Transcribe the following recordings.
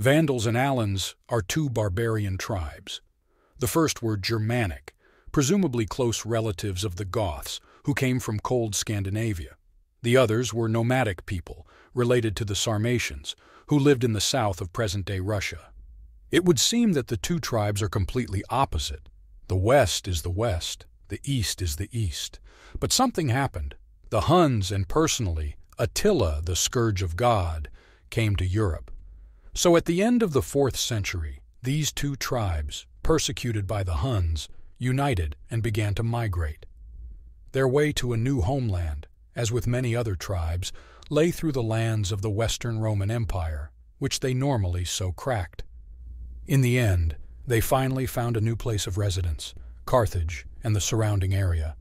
Vandals and Alans are two barbarian tribes. The first were Germanic, presumably close relatives of the Goths, who came from cold Scandinavia. The others were nomadic people, related to the Sarmatians, who lived in the south of present-day Russia. It would seem that the two tribes are completely opposite. The west is the west, the east is the east. But something happened. The Huns and, personally, Attila, the Scourge of God, came to Europe. So at the end of the 4th century, these two tribes, persecuted by the Huns, united and began to migrate. Their way to a new homeland, as with many other tribes, lay through the lands of the Western Roman Empire, which they normally so cracked. In the end, they finally found a new place of residence, Carthage and the surrounding area.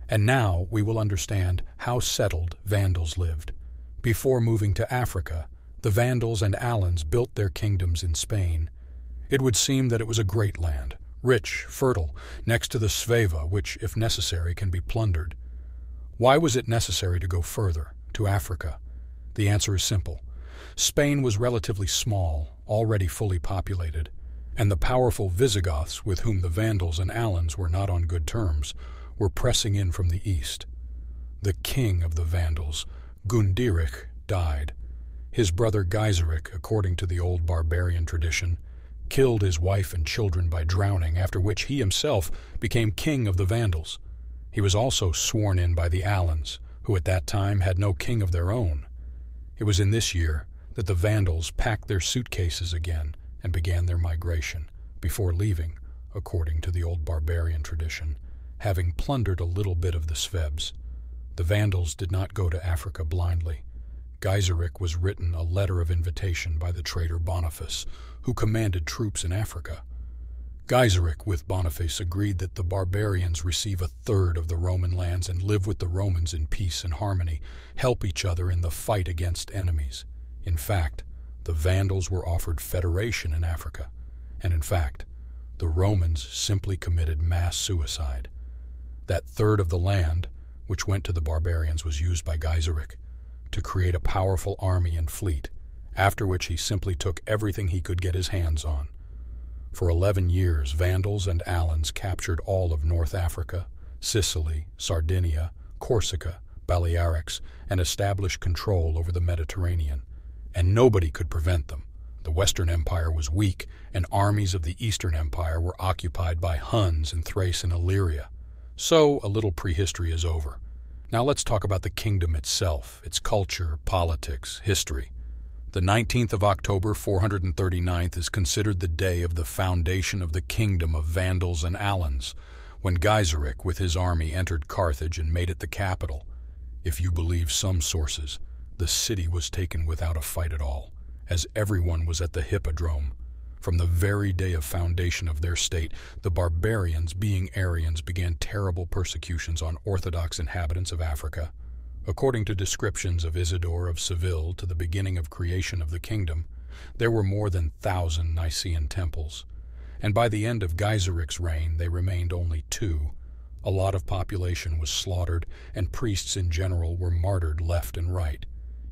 And now we will understand how settled Vandals lived. Before moving to Africa, the Vandals and Alans built their kingdoms in Spain. It would seem that it was a great land, rich, fertile, next to the Sveva, which, if necessary, can be plundered. Why was it necessary to go further, to Africa? The answer is simple. Spain was relatively small, already fully populated, and the powerful Visigoths, with whom the Vandals and Alans were not on good terms, were pressing in from the east. The king of the Vandals, Gunderic, died. His brother Gaiseric, according to the old barbarian tradition, killed his wife and children by drowning, after which he himself became king of the Vandals. He was also sworn in by the Alans, who at that time had no king of their own. It was in this year that the Vandals packed their suitcases again and began their migration, before leaving, according to the old barbarian tradition, having plundered a little bit of the Svebs. The Vandals did not go to Africa blindly. Gaiseric was written a letter of invitation by the traitor Boniface, who commanded troops in Africa. Gaiseric with Boniface agreed that the barbarians receive a third of the Roman lands and live with the Romans in peace and harmony, help each other in the fight against enemies. In fact, the Vandals were offered federation in Africa, and in fact, the Romans simply committed mass suicide. That third of the land, which went to the barbarians, was used by Gaiseric to create a powerful army and fleet, after which he simply took everything he could get his hands on. For 11 years, Vandals and Alans captured all of North Africa, Sicily, Sardinia, Corsica, Balearics, and established control over the Mediterranean. And nobody could prevent them. The Western Empire was weak, and armies of the Eastern Empire were occupied by Huns in Thrace and Illyria. So a little prehistory is over. Now let's talk about the kingdom itself, its culture, politics, history. The 19th of October, 439th, is considered the day of the foundation of the kingdom of Vandals and Alans, when Gaiseric with his army entered Carthage and made it the capital. If you believe some sources, the city was taken without a fight at all, as everyone was at the hippodrome. From the very day of foundation of their state, the barbarians, being Aryans, began terrible persecutions on Orthodox inhabitants of Africa. According to descriptions of Isidore of Seville to the beginning of creation of the kingdom, there were more than 1,000 Nicene temples, and by the end of Gaiseric's reign they remained only 2. A lot of population was slaughtered, and priests in general were martyred left and right.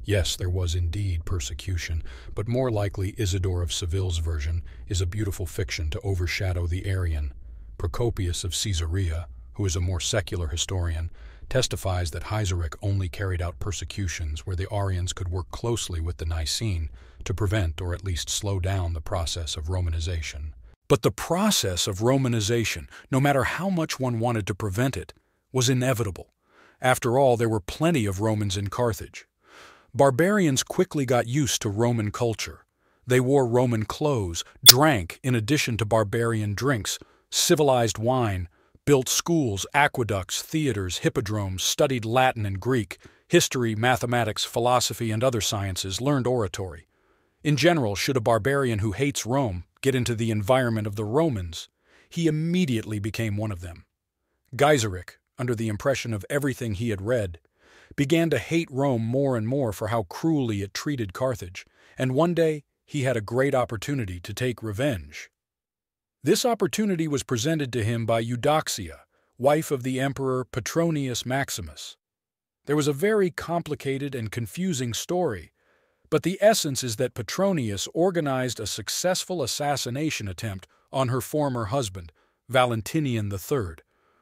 Yes, there was indeed persecution, but more likely Isidore of Seville's version is a beautiful fiction to overshadow the Arian. Procopius of Caesarea, who is a more secular historian, testifies that Gaiseric only carried out persecutions where the Arians could work closely with the Nicene to prevent or at least slow down the process of Romanization. But the process of Romanization, no matter how much one wanted to prevent it, was inevitable. After all, there were plenty of Romans in Carthage. Barbarians quickly got used to Roman culture. They wore Roman clothes, drank in addition to barbarian drinks, civilized wine, built schools, aqueducts, theaters, hippodromes, studied Latin and Greek, history, mathematics, philosophy, and other sciences, learned oratory. In general, should a barbarian who hates Rome get into the environment of the Romans, he immediately became one of them. Gaiseric, under the impression of everything he had read, began to hate Rome more and more for how cruelly it treated Carthage, and one day he had a great opportunity to take revenge. This opportunity was presented to him by Eudoxia, wife of the Emperor Petronius Maximus. There was a very complicated and confusing story, But the essence is that Petronius organized a successful assassination attempt on her former husband, Valentinian III,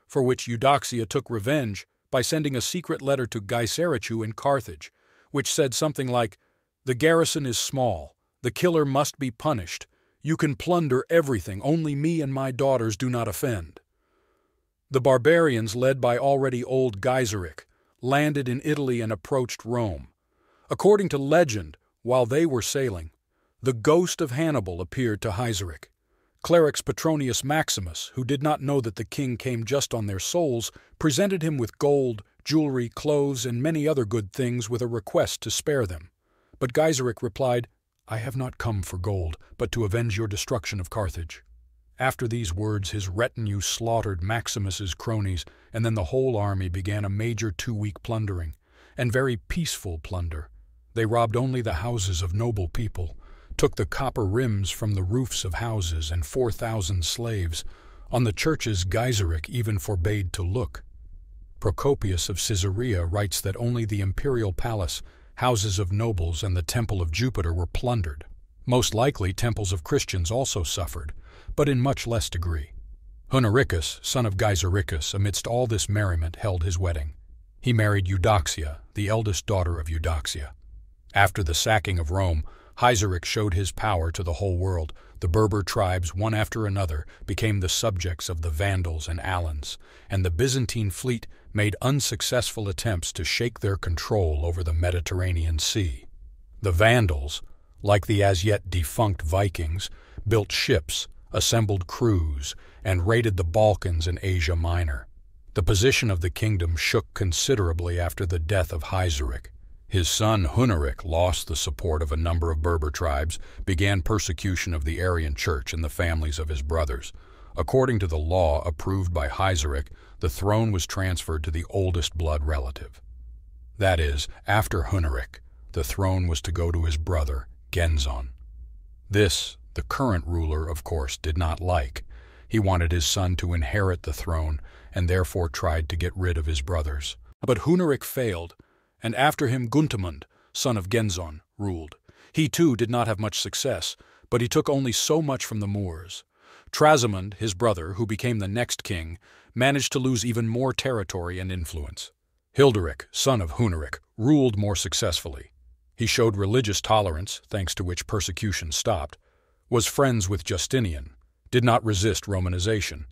for which Eudoxia took revenge by sending a secret letter to Gaisericu in Carthage, which said something like, "The garrison is small, the killer must be punished, you can plunder everything, only me and my daughters do not offend." The barbarians, led by already old Gaiseric, landed in Italy and approached Rome. According to legend, while they were sailing, the ghost of Hannibal appeared to Gaiseric. Clerics Petronius Maximus, who did not know that the king came just on their souls, presented him with gold, jewelry, clothes, and many other good things with a request to spare them. But Gaiseric replied, "I have not come for gold, but to avenge your destruction of Carthage." After these words, his retinue slaughtered Maximus's cronies, and then the whole army began a major 2-week plundering, and very peaceful plunder. They robbed only the houses of noble people, took the copper rims from the roofs of houses and 4,000 slaves. On the churches Gaiseric even forbade to look. Procopius of Caesarea writes that only the imperial palace, houses of nobles, and the temple of Jupiter were plundered. Most likely temples of Christians also suffered, but in much less degree. Hunericus, son of Gaisericus, amidst all this merriment held his wedding. He married Eudoxia, the eldest daughter of Eudoxia. After the sacking of Rome, Gaiseric showed his power to the whole world. The Berber tribes, one after another, became the subjects of the Vandals and Alans, and the Byzantine fleet made unsuccessful attempts to shake their control over the Mediterranean Sea. The Vandals, like the as yet defunct Vikings, built ships, assembled crews, and raided the Balkans and Asia Minor. The position of the kingdom shook considerably after the death of Gaiseric. His son Huneric lost the support of a number of Berber tribes, began persecution of the Arian Church and the families of his brothers. According to the law approved by Gaiseric, the throne was transferred to the oldest blood relative. That is, after Huneric, the throne was to go to his brother, Genzon. This, the current ruler, of course, did not like. He wanted his son to inherit the throne, and therefore tried to get rid of his brothers. But Huneric failed, and after him Guntamund, son of Genzon, ruled. He too did not have much success, but he took only so much from the Moors. Trasimund, his brother, who became the next king, managed to lose even more territory and influence. Hilderic, son of Huneric, ruled more successfully. He showed religious tolerance, thanks to which persecution stopped, was friends with Justinian, did not resist Romanization.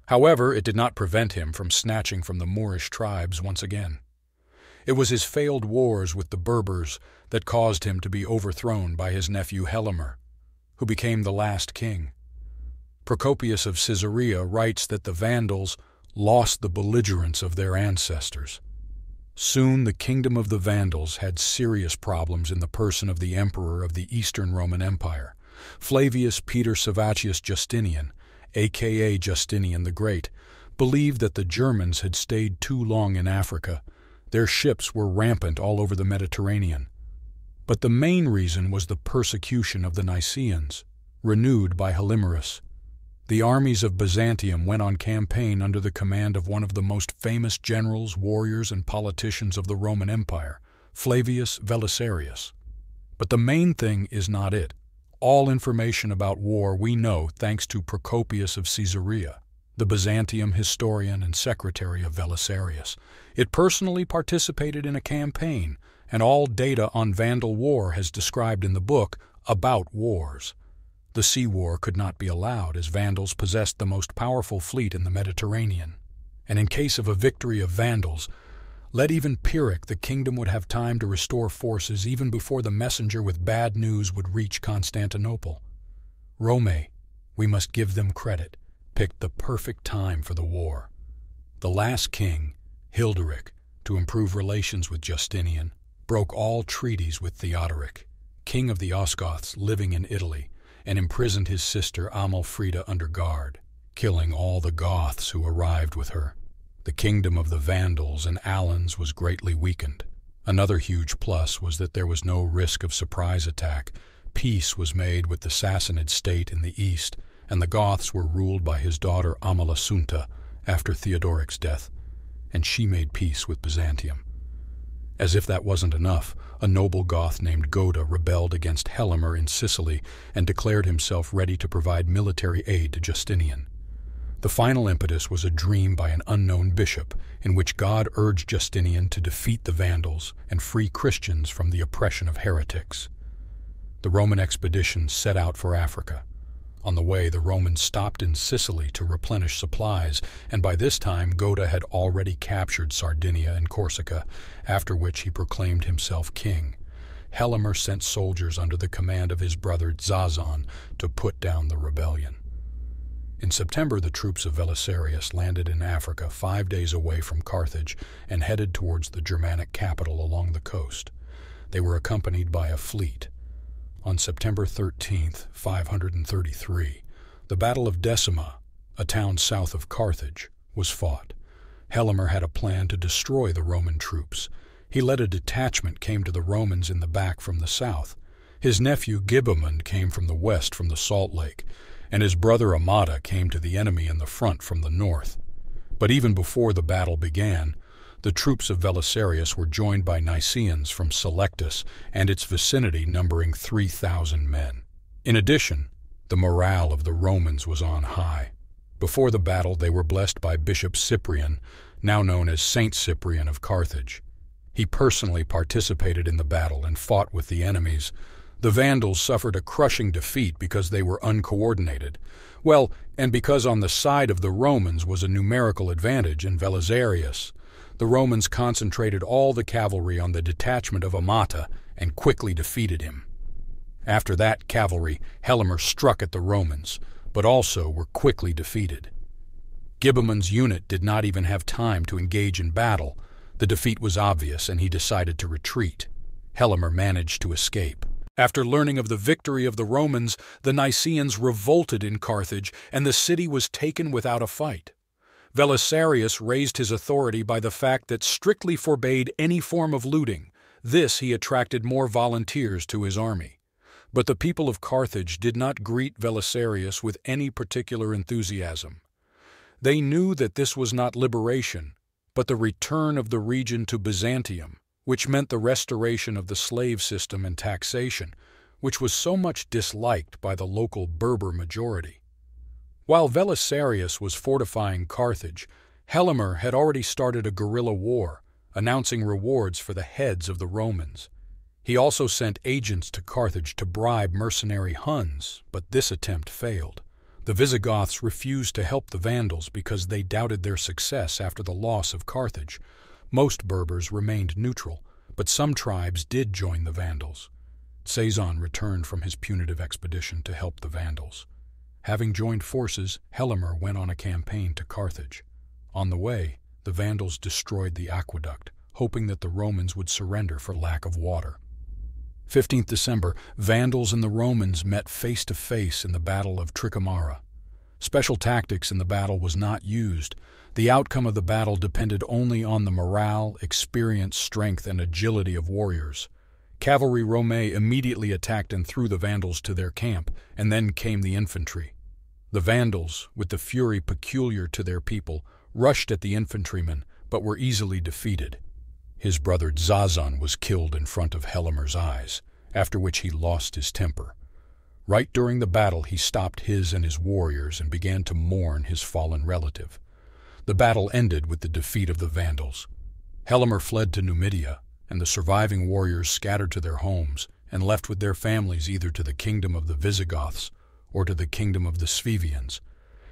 However, it did not prevent him from snatching from the Moorish tribes once again. It was his failed wars with the Berbers that caused him to be overthrown by his nephew Helimer, who became the last king. Procopius of Caesarea writes that the Vandals lost the belligerence of their ancestors. Soon the kingdom of the Vandals had serious problems in the person of the emperor of the Eastern Roman Empire, Flavius Peter Savacius Justinian, a.k.a. Justinian the Great, believed that the Germans had stayed too long in Africa. Their ships were rampant all over the Mediterranean. But the main reason was the persecution of the Nicaeans, renewed by Helimerus. The armies of Byzantium went on campaign under the command of one of the most famous generals, warriors, and politicians of the Roman Empire, Flavius Belisarius. But the main thing is not it. All information about war we know thanks to Procopius of Caesarea, the Byzantium historian and secretary of Belisarius. It personally participated in a campaign, and all data on Vandal war has described in the book About Wars. The sea war could not be allowed, as Vandals possessed the most powerful fleet in the Mediterranean. And in case of a victory of Vandals, let even Pyrrhic, the kingdom would have time to restore forces even before the messenger with bad news would reach Constantinople. Rome, we must give them credit, picked the perfect time for the war. The last king, Hilderic, to improve relations with Justinian, broke all treaties with Theodoric, king of the Osgoths living in Italy, and imprisoned his sister Amalfrida under guard, killing all the Goths who arrived with her. The kingdom of the Vandals and Alans was greatly weakened. Another huge plus was that there was no risk of surprise attack. Peace was made with the Sassanid state in the east, and the Goths were ruled by his daughter Amalasuntha after Theodoric's death, and she made peace with Byzantium. As if that wasn't enough, a noble Goth named Goda rebelled against Helamer in Sicily and declared himself ready to provide military aid to Justinian. The final impetus was a dream by an unknown bishop in which God urged Justinian to defeat the Vandals and free Christians from the oppression of heretics. The Roman expedition set out for Africa. On the way, the Romans stopped in Sicily to replenish supplies, and by this time Goda had already captured Sardinia and Corsica, after which he proclaimed himself king. Helamer sent soldiers under the command of his brother Zazan to put down the rebellion. In September, the troops of Belisarius landed in Africa 5 days away from Carthage and headed towards the Germanic capital along the coast. They were accompanied by a fleet. On September 13, 533, the Battle of Decima, a town south of Carthage, was fought. Helamer had a plan to destroy the Roman troops. He led a detachment came to the Romans in the back from the south. His nephew Gibamund came from the west from the Salt Lake, and his brother Amata came to the enemy in the front from the north. But even before the battle began, the troops of Belisarius were joined by Nicaeans from Selectus and its vicinity numbering 3,000 men. In addition, the morale of the Romans was on high. Before the battle, they were blessed by Bishop Cyprian, now known as Saint Cyprian of Carthage. He personally participated in the battle and fought with the enemies. The Vandals suffered a crushing defeat because they were uncoordinated. Well, and because on the side of the Romans was a numerical advantage in Belisarius. The Romans concentrated all the cavalry on the detachment of Amata and quickly defeated him. After that cavalry, Helamer struck at the Romans, but also were quickly defeated. Gibamund's unit did not even have time to engage in battle. The defeat was obvious and he decided to retreat. Helamer managed to escape. After learning of the victory of the Romans, the Nicaeans revolted in Carthage and the city was taken without a fight. Belisarius raised his authority by the fact that strictly forbade any form of looting. This he attracted more volunteers to his army. But the people of Carthage did not greet Belisarius with any particular enthusiasm. They knew that this was not liberation, but the return of the region to Byzantium, which meant the restoration of the slave system and taxation, which was so much disliked by the local Berber majority. While Belisarius was fortifying Carthage, Helamer had already started a guerrilla war, announcing rewards for the heads of the Romans. He also sent agents to Carthage to bribe mercenary Huns, but this attempt failed. The Visigoths refused to help the Vandals because they doubted their success after the loss of Carthage. Most Berbers remained neutral, but some tribes did join the Vandals. Cezanne returned from his punitive expedition to help the Vandals. Having joined forces, Helamer went on a campaign to Carthage. On the way, the Vandals destroyed the aqueduct, hoping that the Romans would surrender for lack of water. 15th December, Vandals and the Romans met face to face in the Battle of Tricamara. Special tactics in the battle was not used. The outcome of the battle depended only on the morale, experience, strength, and agility of warriors. Cavalry Romae immediately attacked and threw the Vandals to their camp, and then came the infantry. The Vandals, with the fury peculiar to their people, rushed at the infantrymen, but were easily defeated. His brother Zazan was killed in front of Helamer's eyes, after which he lost his temper. Right during the battle he stopped his and his warriors and began to mourn his fallen relative. The battle ended with the defeat of the Vandals. Helamer fled to Numidia, and the surviving warriors scattered to their homes and left with their families either to the kingdom of the Visigoths or to the kingdom of the Suevians.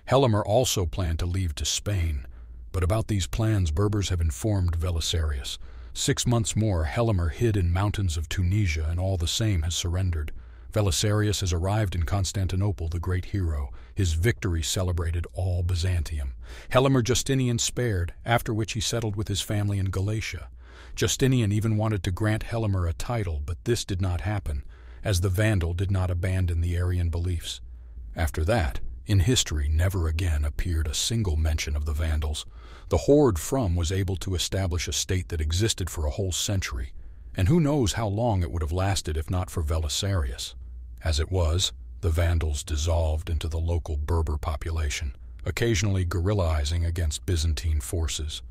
Helamer also planned to leave to Spain, but about these plans Berbers have informed Belisarius. 6 months more, Helamer hid in mountains of Tunisia, and all the same has surrendered. Belisarius has arrived in Constantinople, the great hero. His victory celebrated all Byzantium. Helamer Justinian spared, after which he settled with his family in Galatia. Justinian even wanted to grant Helamer a title, but this did not happen, as the Vandal did not abandon the Arian beliefs. After that, in history never again appeared a single mention of the Vandals. The horde from was able to establish a state that existed for a whole century, and who knows how long it would have lasted if not for Belisarius. As it was, the Vandals dissolved into the local Berber population, occasionally guerrillaizing against Byzantine forces.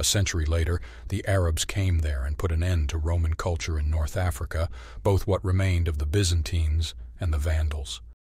A century later, the Arabs came there and put an end to Roman culture in North Africa, both what remained of the Byzantines and the Vandals.